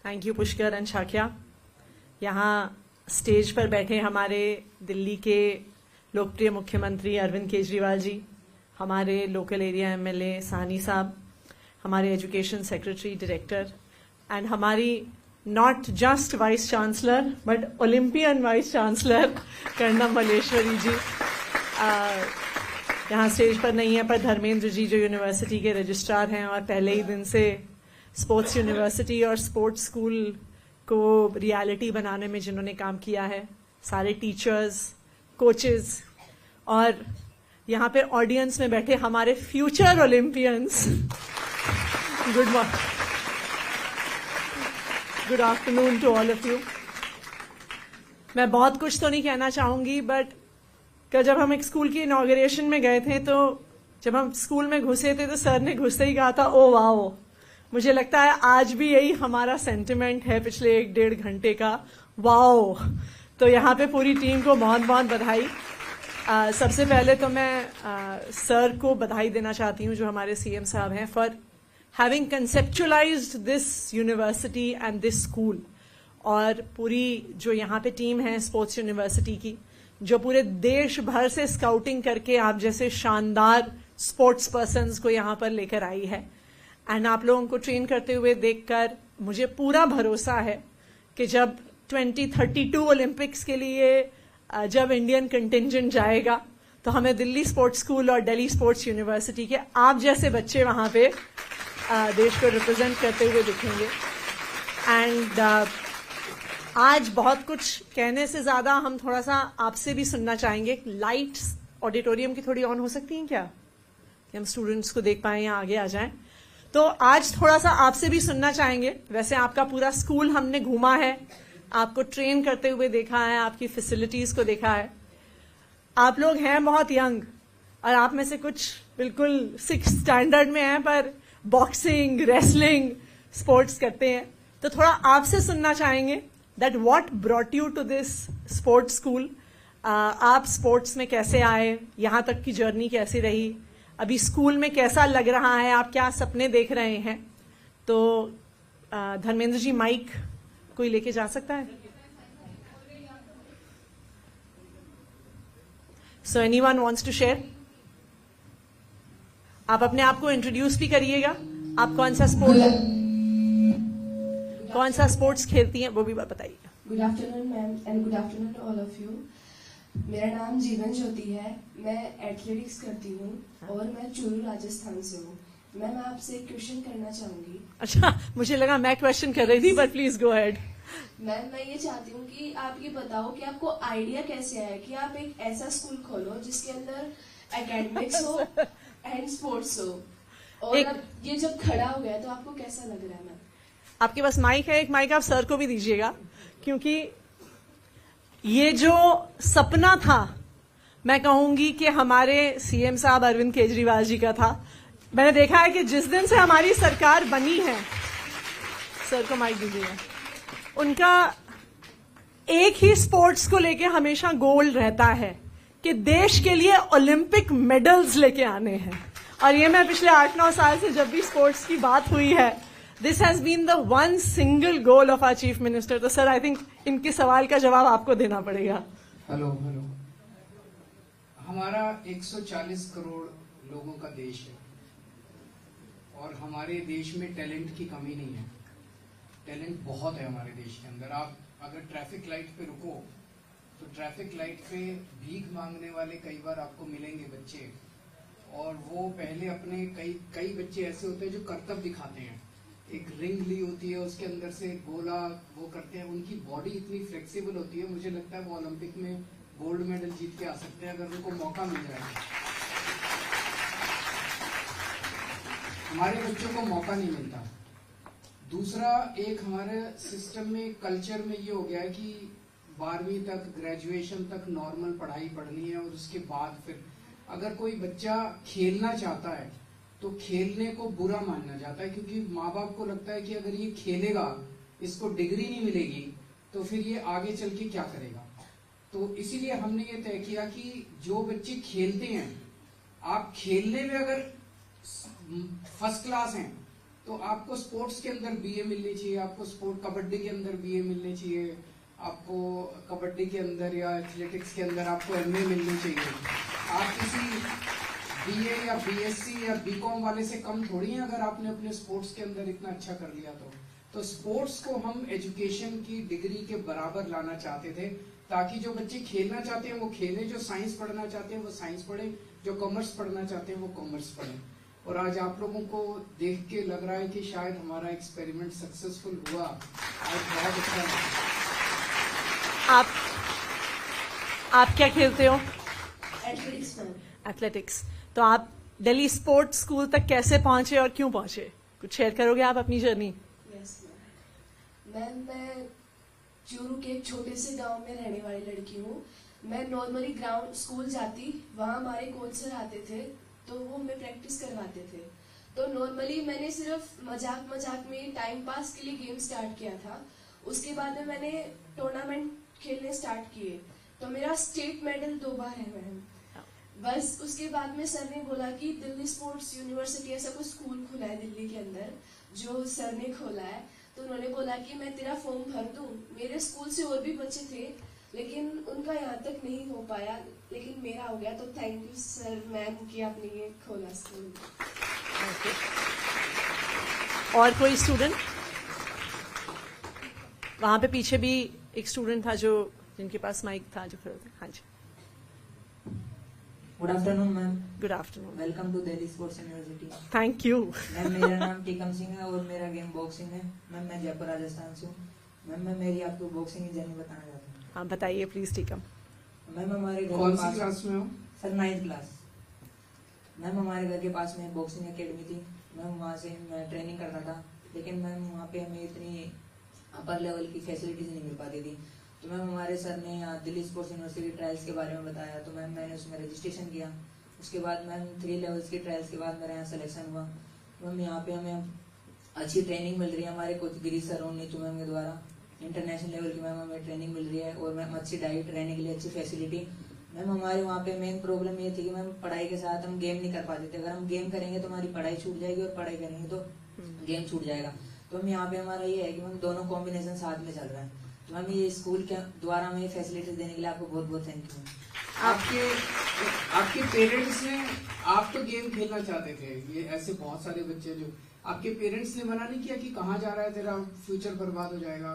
Thank you Pushkar and Shakya. यहाँ stage पर बैठे हमारे दिल्ली के लोकप्रिय मुख्यमंत्री अरविंद केजरीवाल जी, हमारे लोकल एरिया एमएलए साहनी साहब, हमारे एजुकेशन सेक्रेटरी डायरेक्टर एंड हमारी not just vice chancellor but Olympian vice chancellor Karnam Malleswari ji यहाँ स्टेज पर नहीं है, पर धर्मेंद्र जी जो यूनिवर्सिटी के रजिस्ट्रार हैं और पहले ही दिन से स्पोर्ट्स यूनिवर्सिटी और स्पोर्ट्स स्कूल को रियलिटी बनाने में जिन्होंने काम किया है, सारे टीचर्स, कोचेस और यहाँ पे ऑडियंस में बैठे हमारे future Olympians, good afternoon to all of you. मैं बहुत कुछ तो नहीं कहना चाहूंगी, बट जब हम एक स्कूल की इनॉग्रेशन में गए थे तो जब हम स्कूल में घुसे थे तो सर ने घुसते ही कहा था ओ वाओ। मुझे लगता है आज भी यही हमारा सेंटिमेंट है पिछले 1-1.5 घंटे का, वाओ। तो यहाँ पे पूरी टीम को बहुत बहुत बधाई। सबसे पहले तो मैं सर को बधाई देना चाहती हूँ जो हमारे सीएम साहब हैं, for having कंसेप्चुअलाइज्ड this university and this school. और पूरी जो यहाँ पे टीम है स्पोर्ट्स यूनिवर्सिटी की, जो पूरे देश भर से स्काउटिंग करके आप जैसे शानदार स्पोर्ट्स पर्सन्स को यहाँ पर लेकर आई है। एंड आप लोगों को ट्रेन करते हुए देखकर मुझे पूरा भरोसा है कि जब 2032 ओलंपिक्स के लिए जब इंडियन कंटिंजेंट जाएगा तो हमें दिल्ली स्पोर्ट्स स्कूल और दिल्ली स्पोर्ट्स यूनिवर्सिटी के आप जैसे बच्चे वहां पे देश को रिप्रेजेंट करते हुए दिखेंगे। एंड आज बहुत कुछ कहने से ज्यादा हम थोड़ा सा आपसे भी सुनना चाहेंगे। लाइट्स ऑडिटोरियम की थोड़ी ऑन हो सकती हैं क्या, कि हम स्टूडेंट्स को देख पाए या आगे आ जाएं। तो आज थोड़ा सा आपसे भी सुनना चाहेंगे। वैसे आपका पूरा स्कूल हमने घूमा है, आपको ट्रेन करते हुए देखा है, आपकी फैसिलिटीज को देखा है। आप लोग हैं बहुत यंग और आप में से कुछ बिल्कुल 6th स्टैंडर्ड में हैं, पर बॉक्सिंग, रेसलिंग, स्पोर्ट्स करते हैं। तो थोड़ा आपसे सुनना चाहेंगे that what brought you to this sports school. आप स्पोर्ट्स में कैसे आए, यहाँ तक की जर्नी कैसी रही, अभी स्कूल में कैसा लग रहा है, आप क्या सपने देख रहे हैं। तो धर्मेंद्र जी माइक कोई लेके जा सकता है? So anyone wants to share? आप अपने आप को इंट्रोड्यूस भी करिएगा, आप कौन सा स्पोर्ट्स खेलती हैं वो भी बताइए। Good afternoon ma'am and good afternoon to all of you. मेरा नाम जीवन ज्योति है, मैं एथलेटिक्स करती हूँ और मैं चूरू राजस्थान से हूँ। मैं आपसे एक क्वेश्चन करना चाहूंगी। अच्छा, मुझे लगा मैं क्वेश्चन कर रही थी, but please go ahead. Ma'am मैं ये चाहती हूँ कि आप ये बताओ कि आपको आइडिया कैसे आया कि आप एक ऐसा स्कूल खोलो जिसके अंदर एकेडमिक्स हो एंड स्पोर्ट्स हो, और अब ये जब खड़ा हो गया तो आपको कैसा लग रहा है? मैम आपके पास माइक है, एक माइक आप सर को भी दीजिएगा, क्योंकि ये जो सपना था मैं कहूंगी कि हमारे सीएम साहब अरविंद केजरीवाल जी का था। मैंने देखा है कि जिस दिन से हमारी सरकार बनी है, सर को माइक दीजिएगा, उनका एक ही स्पोर्ट्स को लेके हमेशा गोल रहता है कि देश के लिए ओलंपिक मेडल्स लेके आने हैं। और ये मैं पिछले 8-9 साल से जब भी स्पोर्ट्स की बात हुई है, this has been the one single goal of our chief minister. तो सर आई थिंक इनके सवाल का जवाब आपको देना पड़ेगा। हेलो, हमारा 140 करोड़ लोगों का देश है और हमारे देश में टैलेंट की कमी नहीं है। टैलेंट बहुत है हमारे देश के अंदर। आप अगर ट्रैफिक लाइट पे रुको तो ट्रैफिक लाइट पे भीख मांगने वाले कई बार आपको मिलेंगे बच्चे, और वो पहले अपने कई बच्चे ऐसे होते हैं जो करतब दिखाते हैं। एक रिंग ली होती है, उसके अंदर से गोला वो करते हैं। उनकी बॉडी इतनी फ्लेक्सिबल होती है, मुझे लगता है वो ओलंपिक में गोल्ड मेडल जीत के आ सकते हैं अगर उनको मौका मिल जाए। हमारे बच्चों को मौका नहीं मिलता। दूसरा, एक हमारे सिस्टम में, कल्चर में ये हो गया है कि 12वीं तक, ग्रेजुएशन तक नॉर्मल पढ़ाई पढ़नी है और उसके बाद फिर अगर कोई बच्चा खेलना चाहता है तो खेलने को बुरा माना जाता है, क्योंकि माँ बाप को लगता है कि अगर ये खेलेगा, इसको डिग्री नहीं मिलेगी, तो फिर ये आगे चल के क्या करेगा। तो इसीलिए हमने ये तय किया कि जो बच्चे खेलते हैं, आप खेलने में अगर फर्स्ट क्लास हैं तो आपको स्पोर्ट्स के अंदर बीए मिलनी चाहिए, आपको स्पोर्ट कबड्डी के अंदर बीए मिलनी चाहिए, आपको कबड्डी के अंदर या एथलेटिक्स के अंदर आपको एमए मिलनी चाहिए। आप किसी बीए या बीएससी या बीकॉम वाले से कम थोड़ी हैं अगर आपने अपने स्पोर्ट्स के अंदर इतना अच्छा कर लिया तो स्पोर्ट्स को हम एजुकेशन की डिग्री के बराबर लाना चाहते थे, ताकि जो बच्चे खेलना चाहते हैं वो खेलें, जो साइंस पढ़ना चाहते हैं वो साइंस पढ़ें, जो कॉमर्स पढ़ना चाहते हैं वो कॉमर्स पढ़ें। और आज आप लोगों को देख के लग रहा है कि शायद हमारा एक्सपेरिमेंट सक्सेसफुल हुआ। आज बहुत अच्छा लगा। आप क्या खेलते हो? एथलेटिक्स में। एथलेटिक्स। तो आप दिल्ली स्पोर्ट्स स्कूल तक कैसे पहुंचे और क्यों पहुंचे? कुछ शेयर करोगे आप अपनी जर्नी? यस मैम, मैं चूरू के एक छोटे से गांव में रहने वाली लड़की हूँ। मैं नॉर्मली ग्राउंड स्कूल जाती, वहाँ हमारे कोच सर आते थे तो वो हमें प्रैक्टिस करवाते थे। तो नॉर्मली मैंने सिर्फ मजाक में टाइम पास के लिए गेम स्टार्ट किया था। उसके बाद में मैंने टूर्नामेंट खेलने स्टार्ट किए, तो मेरा स्टेट मेडल 2 बार है मैम। बस उसके बाद में सर ने बोला कि दिल्ली स्पोर्ट्स यूनिवर्सिटी ऐसा कोई स्कूल खुला है दिल्ली के अंदर जो सर ने खोला है, तो उन्होंने बोला कि मैं तेरा फॉर्म भर दूं। मेरे स्कूल से और भी बच्चे थे लेकिन उनका यहाँ तक नहीं हो पाया, लेकिन मेरा हो गया। तो थैंक यू सर मैम कि आपने ये खोला स्कूल। और कोई स्टूडेंट? वहां पे पीछे भी एक स्टूडेंट था जो जिनके पास माइक था जो खड़े थे। हाँ जी, good afternoon ma'am. Good afternoon. Welcome to Delhi sports university. Thank you. Ma'am मेरा नाम टीकम सिंह है और मेरा गेम बॉक्सिंग है। मैम मैं जयपुर राजस्थान से हूँ। मैम मैं मेरी आपको बॉक्सिंग की जर्नी बताना चाहता हूँ। हाँ बताइए प्लीज टीकम। मैम हमारे घर कौन के सी पास, क्लास में हो? Sir 9th class. मैम हमारे घर के पास में बॉक्सिंग एकेडमी थी। मैम वहाँ से मैं ट्रेनिंग करता था, लेकिन मैम वहाँ पे हमें इतनी अपर लेवल की फैसिलिटीज नहीं मिल पाती थी। तो मैम हमारे सर ने यहाँ दिल्ली स्पोर्ट्स यूनिवर्सिटी ट्रायल्स के बारे में बताया, तो मैम मैंने उसमें रजिस्ट्रेशन किया। उसके बाद मैम 3 लेवल्स के ट्रायल्स के बाद मेरा यहाँ सिलेक्शन हुआ। मैम यहाँ पे हमें अच्छी ट्रेनिंग मिल रही है हमारे कोच गिरी सर और नीतू मैम के द्वारा। इंटरनेशनल लेवल की मैम हमें ट्रेनिंग मिल रही है और मैम अच्छी डाइट, रहने के लिए अच्छी फैसिलिटी। मैम हमारे वहाँ पे मेन प्रॉब्लम ये थी कि मैम पढ़ाई के साथ हम गेम नहीं कर पाते थे। अगर हम गेम करेंगे तो हमारी पढ़ाई छूट जाएगी और पढ़ाई करेंगे तो गेम छूट जाएगा। तो हम यहाँ पे हमारा ये है कि मैम दोनों कॉम्बिनेशन साथ में चल रहा है। तो मैम ये स्कूल के द्वारा हमें फैसिलिटीज देने के लिए आपको बहुत बहुत थैंक यू। आपके पेरेंट्स ने, आप तो गेम खेलना चाहते थे, ये ऐसे बहुत सारे बच्चे जो आपके पेरेंट्स ने मना नहीं किया कि कहाँ जा रहा है, तेरा फ्यूचर बर्बाद हो जाएगा?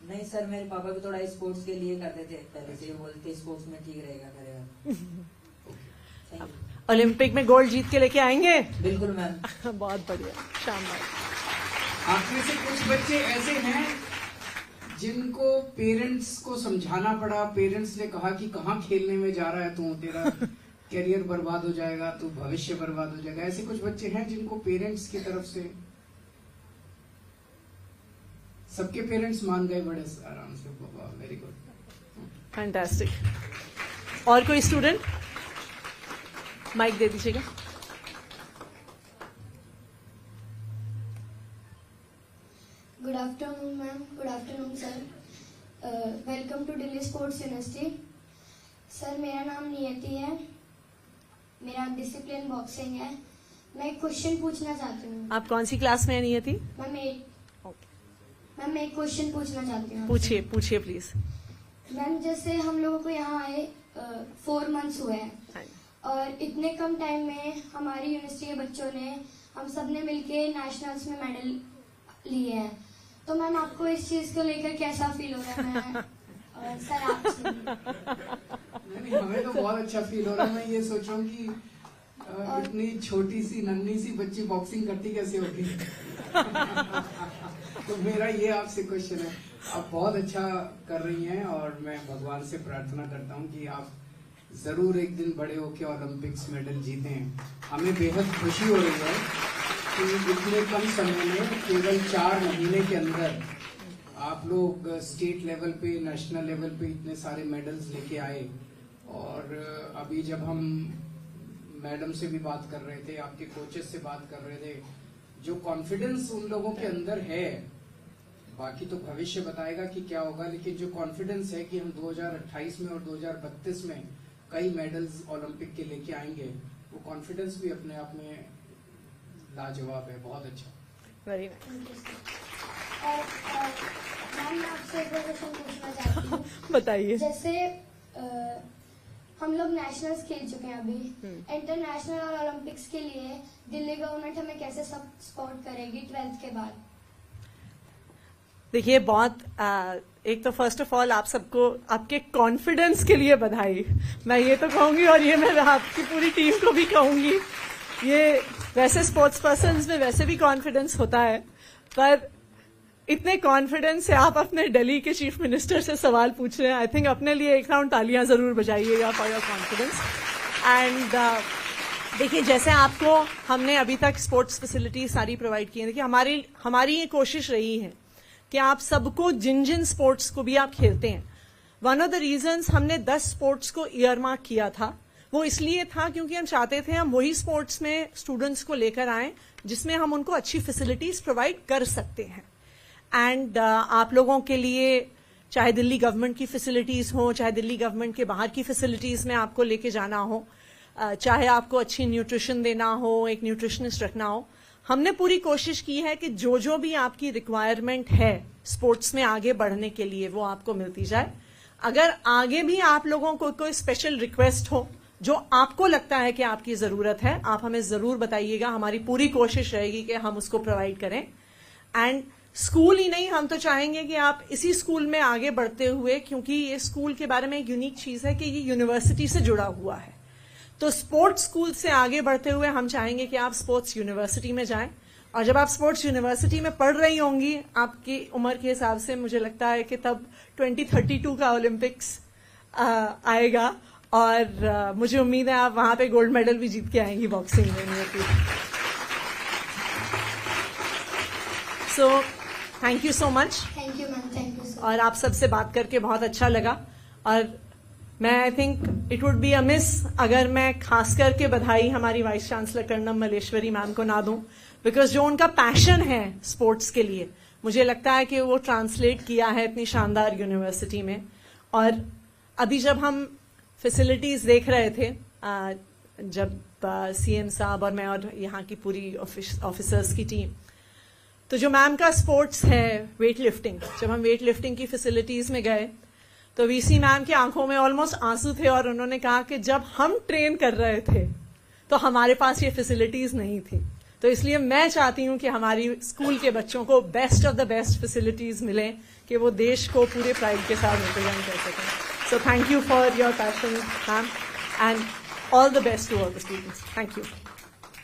नहीं सर, मेरे पापा भी थोड़ा स्पोर्ट्स के लिए करते थे पहले से, बोलते स्पोर्ट्स में ठीक रहेगा, करेगा। Thank you. ओलंपिक में गोल्ड जीत के लेके आएंगे? बिल्कुल मैम। बहुत बढ़िया, शानदार। आप में से कुछ बच्चे ऐसे हैं जिनको पेरेंट्स को समझाना पड़ा, पेरेंट्स ने कहा कि कहाँ खेलने में जा रहा है तू, तेरा करियर बर्बाद हो जाएगा, तू भविष्य बर्बाद हो जाएगा। ऐसे कुछ बच्चे हैं जिनको पेरेंट्स की तरफ से, सबके पेरेंट्स मान गए बड़े आराम से। Very good, fantastic. और कोई स्टूडेंट? माइक दे दीजिएगा। Good afternoon, ma'am. Good afternoon, sir. Welcome to Delhi Sports University. Sir मेरा नाम नियति है, मेरा डिसिप्लिन बॉक्सिंग है। मैं एक क्वेश्चन पूछना चाहती हूँ। आप कौन सी क्लास में है नियति? मैम मैं एक क्वेश्चन पूछना चाहती हूँ। पूछिए पूछिए प्लीज। मैम जैसे हम लोगों को यहाँ आए 4 months हुए हैं और इतने कम टाइम में हमारी यूनिवर्सिटी के बच्चों ने, हम सब ने मिलके नेशनल्स में मेडल लिए हैं। तो मैम आपको इस चीज को लेकर कैसा फील हो रहा है? और सर आपसे नहीं, हमें तो बहुत अच्छा फील हो रहा है। मैं ये सोच रहा हूँ कि इतनी छोटी सी नन्ही सी बच्ची बॉक्सिंग करती कैसे होगी। तो मेरा ये आपसे क्वेश्चन है, आप बहुत अच्छा कर रही हैं और मैं भगवान से प्रार्थना करता हूँ कि आप जरूर एक दिन बड़े होकर ओलंपिक्स मेडल जीतें। हमें बेहद खुशी हो रही है कि इतने कम समय में, केवल 4 महीने के अंदर आप लोग स्टेट लेवल पे, नेशनल लेवल पे इतने सारे मेडल्स लेके आए। और अभी जब हम मैडम से भी बात कर रहे थे, आपके कोचेस से बात कर रहे थे, जो कॉन्फिडेंस उन लोगों के अंदर है, बाकी तो भविष्य बताएगा कि क्या होगा, लेकिन जो कॉन्फिडेंस है कि हम 2028 में और 2032 में कई मेडल्स ओलंपिक के लेके आएंगे, वो कॉन्फिडेंस भी अपने आप में लाजवाब है। बहुत अच्छा। Very nice. Thank you, sir. और मैम मैं आपसे एक और क्वेश्चन पूछना चाहती हूँ। बताइए। जैसे हम लोग नेशनल्स खेल चुके हैं अभी, इंटरनेशनल और ओलंपिक्स के लिए दिल्ली गवर्नमेंट हमें कैसे सपोर्ट करेगी 12th के बाद? देखिए, बहुत एक तो फर्स्ट ऑफ ऑल आप सबको आपके कॉन्फिडेंस के लिए बधाई, मैं ये तो कहूंगी, और ये मैं आपकी पूरी टीम को भी कहूंगी। ये वैसे स्पोर्ट्स पर्सन्स में वैसे भी कॉन्फिडेंस होता है, पर इतने कॉन्फिडेंस से आप अपने दिल्ली के चीफ मिनिस्टर से सवाल पूछ रहे हैं। आई थिंक अपने लिए एक राउंड तालियां जरूर बजाइएगा फॉर योर कॉन्फिडेंस। एंड देखिए, जैसे आपको हमने अभी तक स्पोर्ट्स फैसिलिटी सारी प्रोवाइड की है, देखिए हमारी ये कोशिश रही है कि आप सबको जिन जिन स्पोर्ट्स को भी आप खेलते हैं, वन ऑफ द रीजंस हमने 10 स्पोर्ट्स को ईयरमार्क किया था, वो इसलिए था क्योंकि हम चाहते थे हम वही स्पोर्ट्स में स्टूडेंट्स को लेकर आए जिसमें हम उनको अच्छी फैसिलिटीज प्रोवाइड कर सकते हैं। एंड आप लोगों के लिए चाहे दिल्ली गवर्नमेंट की फैसिलिटीज हो, चाहे दिल्ली गवर्नमेंट के बाहर की फैसिलिटीज में आपको लेके जाना हो, चाहे आपको अच्छी न्यूट्रिशन देना हो, एक न्यूट्रिशनिस्ट रखना हो, हमने पूरी कोशिश की है कि जो भी आपकी रिक्वायरमेंट है स्पोर्ट्स में आगे बढ़ने के लिए वो आपको मिलती जाए। अगर आगे भी आप लोगों को कोई स्पेशल रिक्वेस्ट हो जो आपको लगता है कि आपकी जरूरत है, आप हमें जरूर बताइएगा, हमारी पूरी कोशिश रहेगी कि हम उसको प्रोवाइड करें। एंड स्कूल ही नहीं, हम तो चाहेंगे कि आप इसी स्कूल में आगे बढ़ते हुए, क्योंकि ये स्कूल के बारे में एक यूनिक चीज है कि ये यूनिवर्सिटी से जुड़ा हुआ है, तो स्पोर्ट्स स्कूल से आगे बढ़ते हुए हम चाहेंगे कि आप स्पोर्ट्स यूनिवर्सिटी में जाएं। और जब आप स्पोर्ट्स यूनिवर्सिटी में पढ़ रही होंगी, आपकी उम्र के हिसाब से मुझे लगता है कि तब 2032 का ओलंपिक्स आएगा, और मुझे उम्मीद है आप वहां पे गोल्ड मेडल भी जीत के आएंगी बॉक्सिंग में। सो thank you so much. Thank you ma'am, thank you sir. और आप सबसे बात करके बहुत अच्छा लगा, और मैं I think it would be a miss अगर मैं खास करके बधाई हमारी vice chancellor Karnam Malleswari ma'am को ना दूं, बिकॉज जो उनका पैशन है स्पोर्ट्स के लिए, मुझे लगता है कि वो ट्रांसलेट किया है इतनी शानदार यूनिवर्सिटी में। और अभी जब हम फैसिलिटीज देख रहे थे, जब सीएम साहब और मैं और यहाँ की पूरी ऑफिसर्स की टीम, तो जो मैम का स्पोर्ट्स है वेट लिफ्टिंग, जब हम वेट लिफ्टिंग की फैसिलिटीज में गए तो वीसी मैम की आंखों में ऑलमोस्ट आंसू थे, और उन्होंने कहा कि जब हम ट्रेन कर रहे थे तो हमारे पास ये फैसिलिटीज नहीं थी। तो इसलिए मैं चाहती हूं कि हमारी स्कूल के बच्चों को best of the best facilities मिले कि वो देश को पूरे प्राइड के साथ रिप्रेजेंट कर सकें। So thank you for your passion ma'am, and all the best to all the students. Thank you.